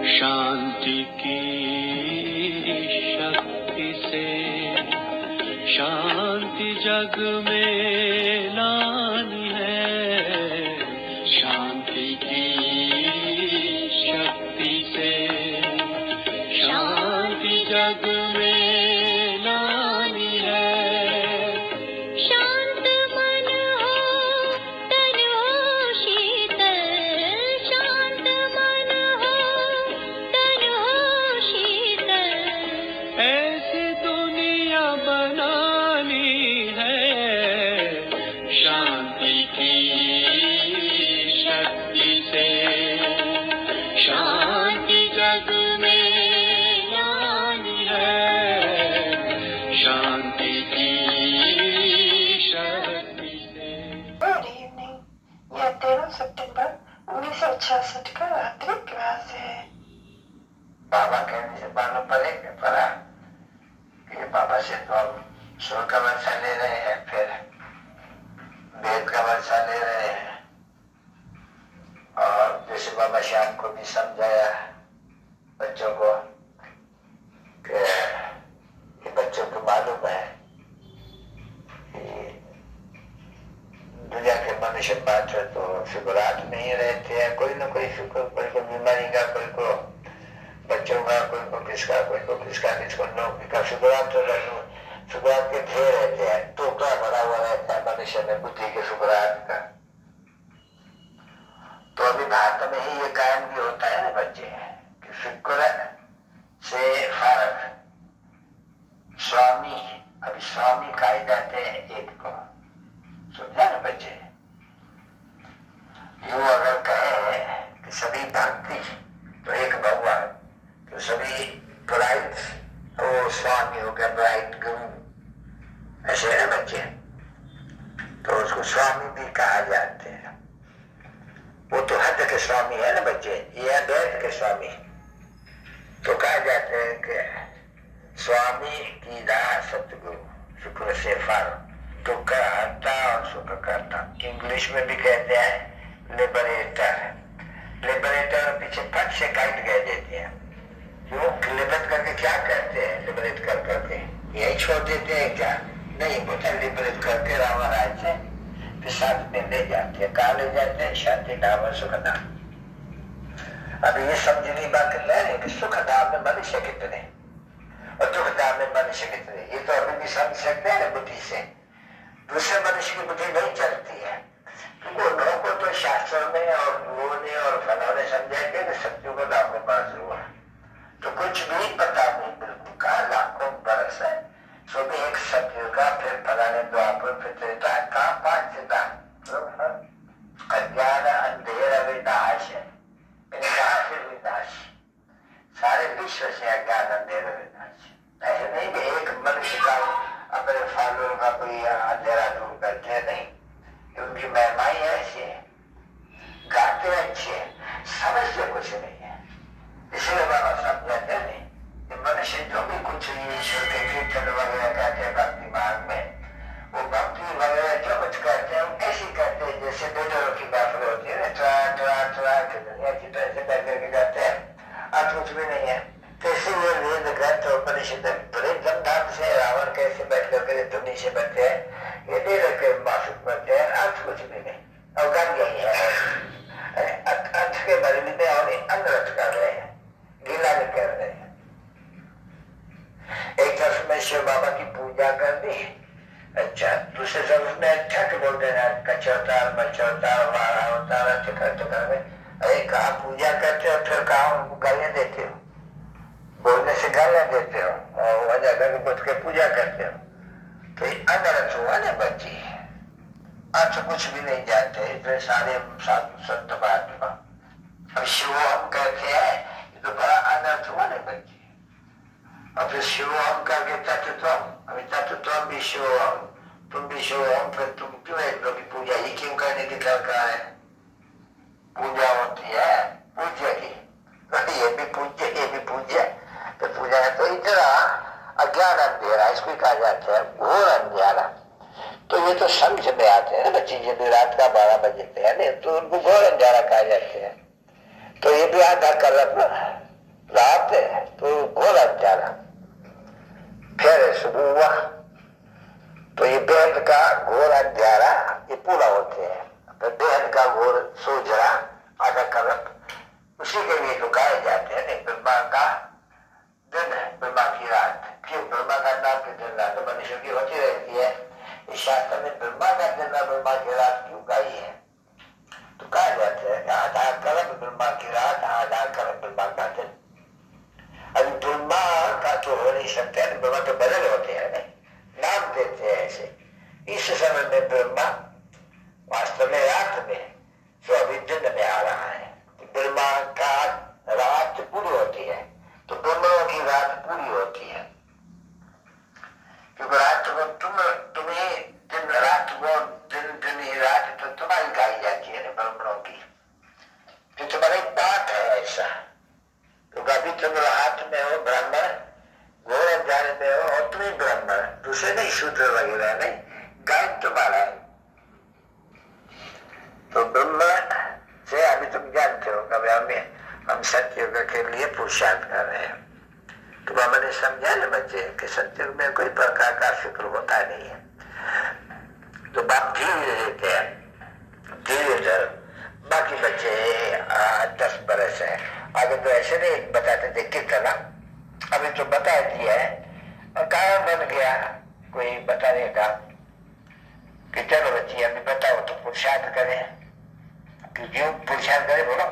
शांति की शक्ति से शांति जग में लानी है। शांति की शक्ति से शांति जग में लानी है। शांत मन हो तन हो शीतल, शांत मन हो तन हो शीतल। ऐसी दुनिया बनानी है। शांति की शक्ति से शांति जग में लानी है। शांति की शक्ति से। Good evening. यह 13 सितंबर 1966 का रात्रि क्लास है। बाबा कहने से मालूम पड़ा कि बाबा से तो हम सुर का वर्षा ले रहे हैं, फिर वेद का वर्षा ले रहे हैं, और जैसे बाबा श्याम को भी समझाया बच्चों को कि ये बच्चों को मालूम है कि दुनिया के मनुष्य मात्र तो शुक्रात में ही रहते हैं। कोई ना कोई शुक्र, कोई को बीमारी का, कोई को बच्चों का, कोई को किसका, कोई को किसका, किसको नौकरी का। शुक्रात तो शुक्रात के ढेर रहते हैं, टोकरा भरा हुआ रहता है मनुष्य में बुद्धि के शुक्रात का। तो अभी भारत में ही ये कायम भी होता है ना बच्चे कि शुक्र से फर्क स्वामी, अभी स्वामी खाए जाते हैं एक को, समझा ना बच्चे। यूं अगर कहे कि सभी भक्ति तो एक भगवान, तो सभी ब्राइड वो स्वामी हो गया, ब्राइड गुरु, ऐसे है ना बच्चे। तो उसको स्वामी भी कहा जाते हैं। वो तो हद के स्वामी है ना बच्चे, ये अद्वैत के स्वामी। तो कहा जाते हैं कि स्वामी की राह सतगुरु, शुक्र से फल, दुख का हरता और सुख करता। इंग्लिश में भी कहते हैं लिबरेटर। लिबरेटर पीछे फट से काट गए देते हैं। क्यों लिबरेट करके क्या करते हैं? लिबरेट कर करके यही छोड़ देते हैं क्या? नहीं बोलता, लिबरेट करके रावण राज से फिर साथ में ले जाते हैं। कहा ले जाते हैं? शांति धाम और सुख धाम। अभी ये समझने बात कर रहे हैं कि सुख धाम में मनुष्य कितने और दुख धाम में मनुष्य कितने, ये तो अभी भी समझ सकते हैं बुद्धि से। दूसरे मनुष्य की बुद्धि नहीं चलती है। लोगों को तो शास्त्रों में और गुरुओं ने और फलों ने समझाया कि सत्यों को लाखों बरस हुआ, तो कुछ भी पता नहीं बिल्कुल। कहा लाखों बरस है, सो भी एक सत्य का, फिर फलाने द्वापर, फिर त्रेता, कहा 5 सिद्धांत। अज्ञान अंधेरा विनाश है, मैंने कहा फिर विनाश, सारे विश्व से अज्ञान अंधेरा विनाश। ऐसे नहीं कि एक मनुष्य का अपने फलों का कोई अंधेरा दूर करते नहीं, उनकी महिमाएं ऐसी है, गाते अच्छे, समझते कुछ नहीं है। इसलिए बाबा समझाते नहीं कि मनुष्य जो भी कुछ ईश्वर के कीर्तन वगैरह कहते हैं भक्ति मार्ग में, वो भक्ति वगैरह जो कुछ करते हैं वो कैसे करते हैं? जैसे बेटरों की बात होती है ना, ट्रा दुनिया की तरह से बैठ करके करते हैं, आज कुछ भी नहीं है। कैसे वो वेद ग्रंथ और परिषद बड़े धमधाम से रावण कैसे बैठ करके धुनी से बैठते हैं, ये दे रखे माफिक बनते हैं, अर्थ कुछ भी नहीं। अवगान यही है, अर्थ के बारे में और अनर्थ कर रहे हैं, गिला नहीं कर रहे हैं। एक तरफ में शिव बाबा की पूजा कर दी, अच्छा, दूसरे तरफ में ठक बोल देना, कचौतार मचौतार वारा उतारा चकर में। अरे कहा पूजा करते हो, फिर कहा उनको गालियां देते हो, बोलने से गालियां देते हो और वजह करके बुद्ध के पूजा करते हो, तो ये अनर्थ हुआ ना बच्ची। अर्थ कुछ भी नहीं जानते इतने सारे साधु संत महात्मा। अब शिव हम कहते हैं, ये तो बड़ा अनर्थ हुआ ना बच्ची। और फिर शिव हम करके तत्वम, अभी तत्वम भी शिव हम, तुम भी शिव हम, फिर तुम क्यों एक लोग की पूजा ही क्यों करने की दरकार है? पूजा होती है पूज्य की, ये भी पूज्य ये भी पूज्य, तो पूजा है। तो इतना अज्ञान अंधेरा इसको कहा जाता है, घोर अंधेरा। तो ये तो समझ में आते हैं ना बच्चे, जब रात का 12 बजे हैं तो उनको घोर अंधेरा कहा जाते हैं। तो ये भी आधा कल्प रात है तो घोर अंधारा। फिर सुबह हुआ तो ये बेहद का घोर अंधारा ये पूरा होते हैं। तो बेहद का घोर सोजरा आधा कल्प उसी के लिए तो गाए जाते हैं। नहीं ब्रह्मा का दिन है, ब्रह्मा की रात। क्यों ब्रह्मा का नाम के दिन रात तो मनुष्य की होती रहती है। इस शास्त्र में ब्रह्मा का दिन ब्रह्मा की रात क्यों गाई है? तो कहा जाता है आधा कल्प ब्रह्मा की रात, आधा कल्प ब्रह्मा का दिन। अभी ब्रह्मा का तो हो नहीं सकता, ब्रह्मा तो बदल होते हैं, नाम देते हैं ऐसे। इस समय में ब्रह्मा वास्तव में रात में तो अभी दिन में आ रहा है। ब्रह्मा का रात पूरी होती है तो ब्रह्माओं की रात पूरी होती है। क्योंकि रात को तुम्हें दिन रात को दिन ही रात तो तुम्हारी गाई जाती है ना ब्राह्मणों की। तो तुम्हारा एक बात है ऐसा। तो कभी तुम रात में हो ब्राह्मण, घोर अंधारे में हो और तुम्हें ब्राह्मण, दूसरे नहीं शूद्र वगैरह नहीं, गाय तुम्हारा है। तो ब्रह्म से अभी तुम जानते हो कभी हम सत्युग के लिए पुरुषार्थ कर रहे हैं। तो बाबा ने समझा ना बच्चे कि सत्युग में कोई प्रकार का शुक्र होता नहीं है। तो बाप धीरे देते हैं, धीरे धीरे। बाकी बच्चे 10 बरस है आगे तो ऐसे नहीं बताते थे कितना, अभी तो बता दिया है। और कारण बन गया कोई बताने का कि चलो बच्ची अभी बताओ तो पुरुषार्थ करें। क्यों पुरुषार्थ करें बोलो?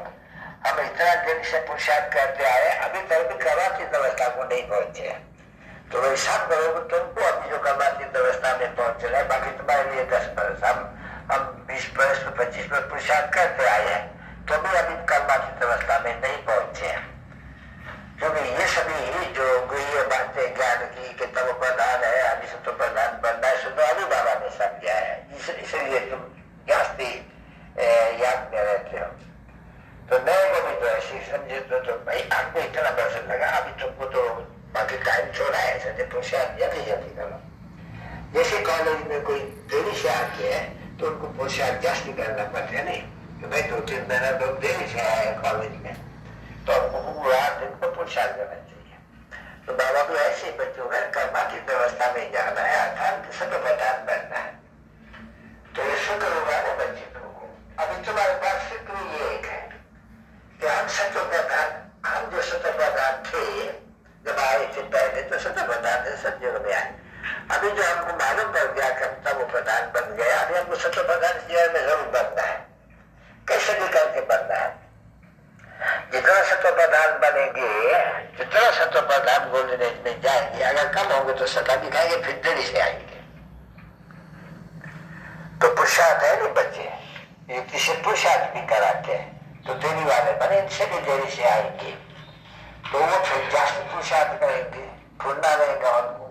हम इतना दिन से पुरुषार्थ करते आए, अभी तक भी कर्मातीत अवस्था को नहीं पहुंचे। तो वैसा करोगे तुमको अभी जो कर्मातीत अवस्था में पहुंच रहे, बाकी तुम्हारे लिए 10 बरस, हम 20 बरस 25 बरस पुरुषार्थ करते आए हैं तो भी अभी कर्मातीत अवस्था में नहीं पहुंचे। क्योंकि ये सभी जो गुह्य बातें ज्ञान की कि तब प्रधान है अभी से तो प्रधान बनना है, सुनो अभी बाबा ने समझा है। इसलिए तुम जास्ती याद में रहते हो। तो नए को भी तो ऐसे समझे तो भाई आपको इतना बरस लगा, अभी तुमको तो बाकी टाइम छोड़ा है, ऐसे पुरुषार्थ जल्दी जल्दी करो। जैसे कॉलेज में कोई देरी से आते हैं तो उनको पुरुषार्थ जास्ती करना पड़ता है। नहीं तो भाई 2-3 महीना लोग देरी से आए कॉलेज में तो पूरा दिन को पुरुषार्थ करना चाहिए। तो बाबा को ऐसे ही बच्चों में कर्मातीत अवस्था में जाना है, अर्थात सतोपदान बनना है। तो ये शुक्र होगा ना बच्चे तुमको। अभी तुम्हारे पास शुक्र ये एक है कि हम सतोपदान, हम जो सतोपदान थे जब आए थे पहले तो सतोपदान थे सत्युग में आए। अभी जो हमको मालूम पड़ गया कि तब वो प्रधान बन गया, अभी हमको सतोपदान जीवन में जरूर बनना है, कैसे भी करके बनना है। जितना सतोपदान बनेंगे, जितना सतोपदान बोलने में जाएंगे, अगर कम होंगे तो सता दिखाएंगे, फिर देरी से आएंगे। तो पुरुषार्थ है नहीं बच्चे, ये किसी पुरुषार्थ भी कराते हैं तो देरी वाले बने, इनसे भी देरी से आएंगे तो वो फिर जास्त पुरुषार्थ करेंगे, ढूंढना रहेगा उनको।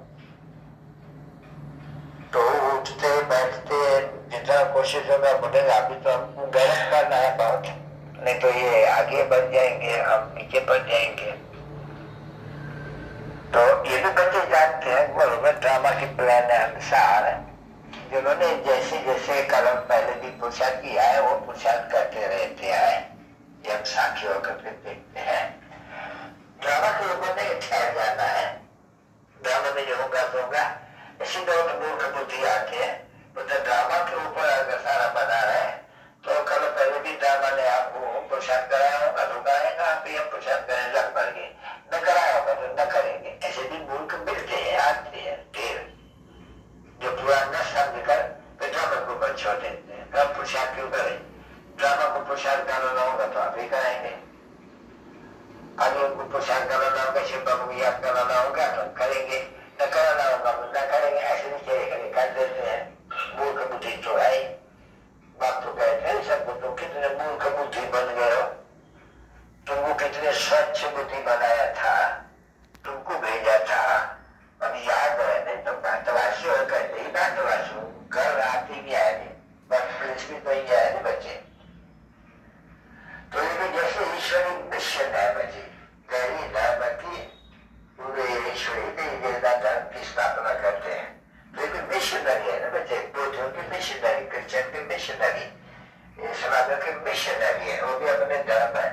तो उठते बैठते जितना कोशिश होगा बढ़ेगा। अभी तो हमको गलत करना है बहुत, नहीं तो ये आगे बढ़ जाएंगे, हम नीचे बढ़ जाएंगे। तो ये भी बच्चे जानते हैं बरोबर ड्रामा के प्लान अनुसार जिन्होंने जैसे जैसे कर्म पहले भी पुरुषार्थ किया है वो पुरुषार्थ करते रहते हैं। ये हम साक्षी होकर के देखते हैं। ड्रामा के ऊपर नहीं ठहर जाना है, ड्रामा में जो होगा तो होगा। इसी दौर मूर्ख बुद्धि आती है तो ड्रामा के ऊपर अगर सारा बना रहे तो कल पहले भी ड्रामा ने आपको पुरुषार्थ कराया होगा तो कराएगा, आप भी हम पुरुषार्थ करें लग पड़ेंगे, न कराया होगा तो न करेंगे। ऐसे भी मूर्ख मिलते हैं, आते हैं ढेर, जो पूरा न समझ कर ड्रामा के ऊपर छोड़ देते हैं। कब पुरुषार्थ क्यों करें? ड्रामा को पुरुषार्थ कराना होगा तो आप ही कराएंगे, आगे उनको पुरुषार्थ कराना होगा, शिव बाबू को याद कराना होगा तो करेंगे, न कराना होगा तो न करेंगे। ऐसे नहीं चलेगा, कर देते हैं। मूर्ख बुद्धि तो है, बात तो कहते हैं सबको। तुम कितने मूर्ख बुद्धि बन गए हो, तुमको कितने स्वच्छ बुद्धि बनाया था, तुमको भेजा था, अब याद है नहीं? तुम भारतवासी हो, कहते ही भारतवासी हो, घर आती भी आए नहीं, बस पुलिस भी तो ही आए नहीं बच्चे। तो ये जैसे ईश्वरी मिशन है बच्चे, गहरी धर्म की पूरे ईश्वरी धर्म की स्थापना करते हैं। तो ये मिशनरी है ना बच्चे, बुद्धों की मिशनरी, क्रिश्चियन की मिशनरी, सनातन की मिशनरी है, वो भी अपने धर्म है।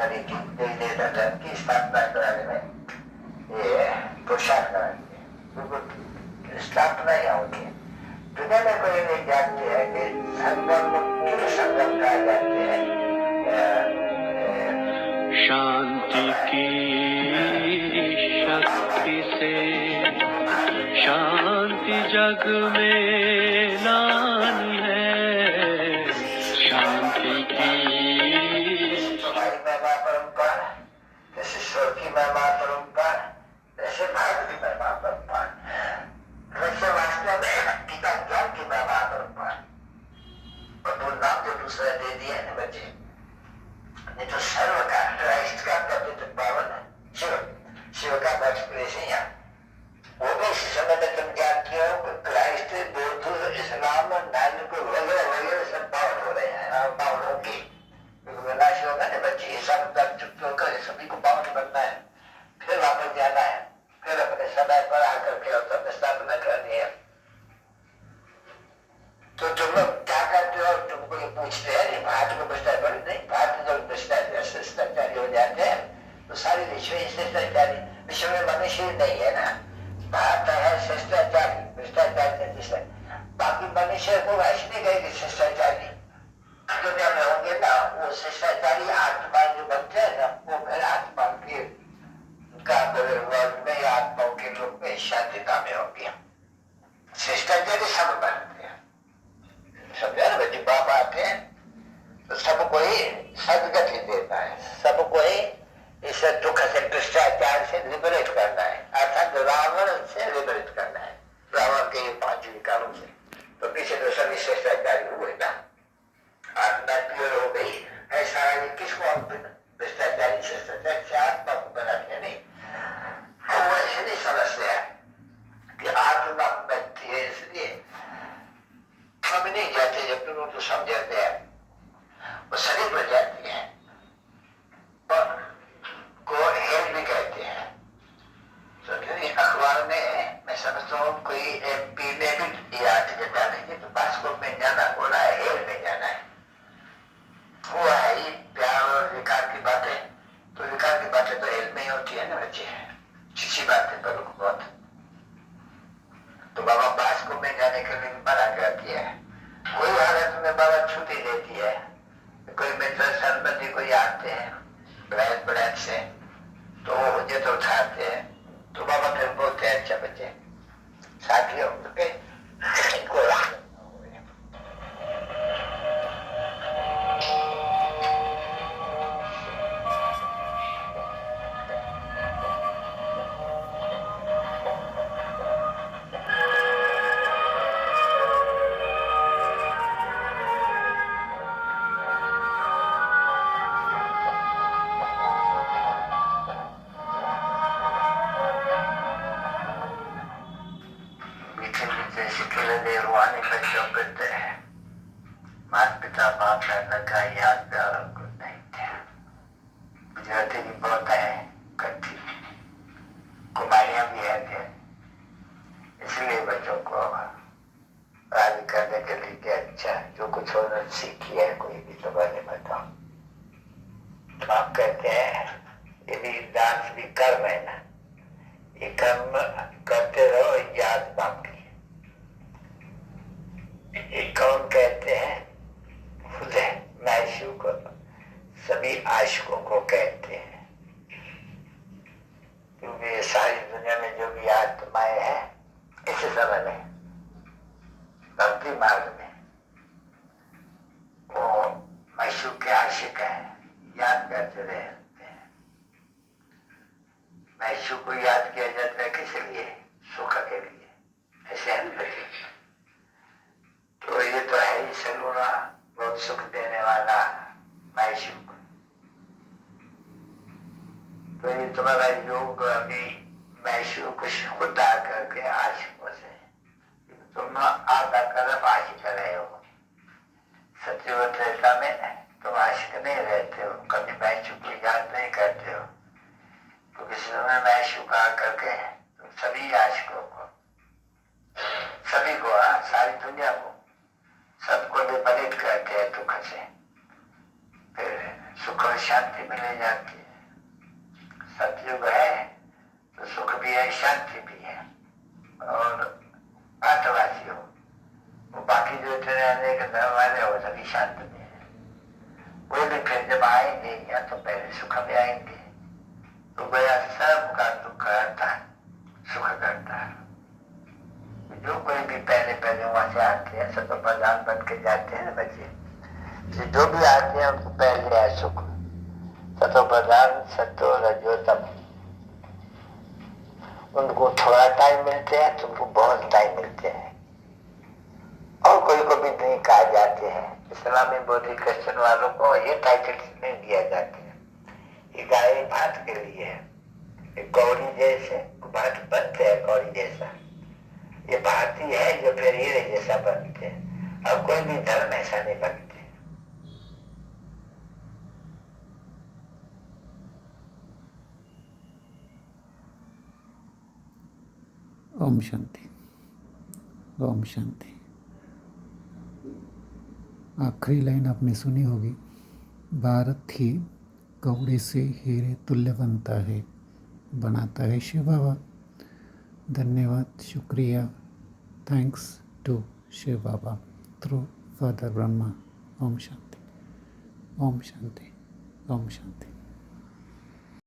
तरीके धर्म की स्थापना कराने में ये पुरुषार्थ कराती है। स्थापना यहाँ होती है। दुनिया में कोई नहीं जानते हैं कि संगम क्यों संगम कहा जाते हैं। शांति की शक्ति से शांति जग में लानी है। शांति की तुम्हारी महिमा परंपरा, जैसे ईश्वर की महिमा परंपरा, जैसे भारत की महिमा परंपरा, वैसे वास्तव में गीता ज्ञान की महिमा परंपरा। और वो नाम जो दूसरा दे दिया है ना बच्चे, ये तो सर्व का क्राइस्ट का पवित्र पावन है। शिव का बर्थ प्लेस है यहाँ। वो भी इस समय में तुम जानते हो कि क्राइस्ट, बुद्ध, इस्लाम, नानक वगैरह वगैरह सब पावन हो रहे हैं, पावन होंगे। क्योंकि विनाश होगा ना बच्चे, ये सब चुप होकर सभी को पावन बनना है, फिर वापस जाना है, फिर अपने समय पर आकर के और स्थापना करनी है। तो तुम लोग क्या करते हो? तुमको ये पूछते हैं भारत को भ्रष्टाचारी नहीं, भारत जब भ्रष्टाचारी हो जाते हैं तो सारी विश्व में मनुष्य नहीं है ना। भारत है शिष्टाचारी, भ्रष्टाचारी। बाकी मनुष्य को ऐसे नहीं कहेंगे शिष्टाचारी। दुनिया में होंगे ना वो शिष्टाचारी आत्मा जो बनते हैं ना, वो फिर आत्मा के वर्ल्ड में आत्माओं के रूप में शांतिता में होंगे। शिष्टाचारी सब बनते हैं, समझा ना बच्चे। बाप आते हैं तो सबको ही सदगति देना है, सबको ही इस दुख से, भ्रष्टाचार से लिबरेट करना है, अर्थात रावण से लिबरेट करना है, रावण के ये 5 विकारों से। तो पीछे तो सभी शिष्टाचारी हुए ना, आत्मा प्योर हो गई। ऐसा किसको भ्रष्टाचारी शिष्टाचार से आत्मा को बनाते नहीं। वो ऐसे नहीं समझते हैं कि आत्मा बनती है, इसलिए हम नहीं जाते। जब तुम उनको समझाते हैं वो शरीर बन जाती है और को हेल भी कहते हैं। तो अखबार में मैं समझता हूँ कोई MP ने भी आर्टिकल डाले कि तो बास्को में जाना बोला है, हेल में जाना है। वो है ही प्यार और विकार की बातें। तो विकार की बातें तो हेल में ही होती है ना बच्चे, अच्छी बातें पर बहुत। तो बाबा बास्को में जाने के लिए मना करती है। कोई हालत में बाबा छुट्टी देती है। कोई मित्र संबंधी कोई आते हैं ब्लैक से, तो वो मुझे तो उठाते हैं। तो बाबा फिर बोलते हैं अच्छा बच्चे साथियों को माता पिता बाप दादा का याद प्यार हमको नहीं थे। गुजराती भी बहुत है, कच्ची कुमारियां भी है, इसलिए बच्चों को राजी करने के लिए कि अच्छा जो कुछ होना सीखी है कोई भी तो मैंने बताओ। तो आप कहते हैं ये भी डांस भी कर्म है ना, ये कर्म करते रहो याद बाकी। ये कौन कहते हैं? मैशू को, सभी आशिकों को कहते हैं। क्योंकि सारी दुनिया में जो भी आत्माएं हैं इस समय में भक्ति मार्ग में वो मैशू के आशिक हैं, याद करते रहते हैं। मैशू को याद किया जाता है किस लिए? सुख के लिए, ऐसे है ना। तो ये तो है ही सलूना, बहुत सुख देने वाला मैशू। तो ये तुम्हारा योग अभी मैशू को खुदा करके आशिकों से तुम आधा तरफ आशिक रहे हो। सत्यवत्रता में तुम आशिक नहीं रहते हो, कभी मैशू को याद नहीं करते हो। तो किसी समय मैशू का करके तुम सभी आशिकों को, सभी को, सारी दुनिया को, सबको लिबरेट करते हैं दुख से। फिर सुख और शांति मिले जाती है। सतयुग है तो सुख भी है, शांति भी है। और आत्मवासी हो, वो बाकी जो इतने अनेक धर्म वाले हो सभी शांत में है। वो भी फिर जब आएंगे या तो पहले सुख में आएंगे तो गया सबका दुख हरता है, सुख करता है। जो कोई भी पहले पहले वहां से आते हैं सतो प्रधान बन के जाते हैं ना बच्चे, जो भी आते हैं उनको पहले है सुख। सतो प्रधान सतो रजो तम, उनको थोड़ा टाइम मिलते हैं, तुमको बहुत टाइम मिलते हैं। और कोई को भी नहीं कहा जाते हैं। इस्लामी बौद्धिक क्रिश्चियन वालों को ये टाइटल्स नहीं दिया जाते हैं। ये गाय भात के लिए है, गौरी जैसे भात बनते हैं, गौरी जैसा ये भारतीय है जो फिर हीरे जैसा बनते हैं। अब कोई भी धर्म ऐसा नहीं बनते। ओम शांति, ओम शांति। आखिरी लाइन आपने सुनी होगी, भारत ही कौड़े से हीरे तुल्य बनता है, बनाता है शिव बाबा। धन्यवाद, शुक्रिया, thanks to Shiv Baba through father Brahma. ओम शांति, ओम शांति, ओम शांति।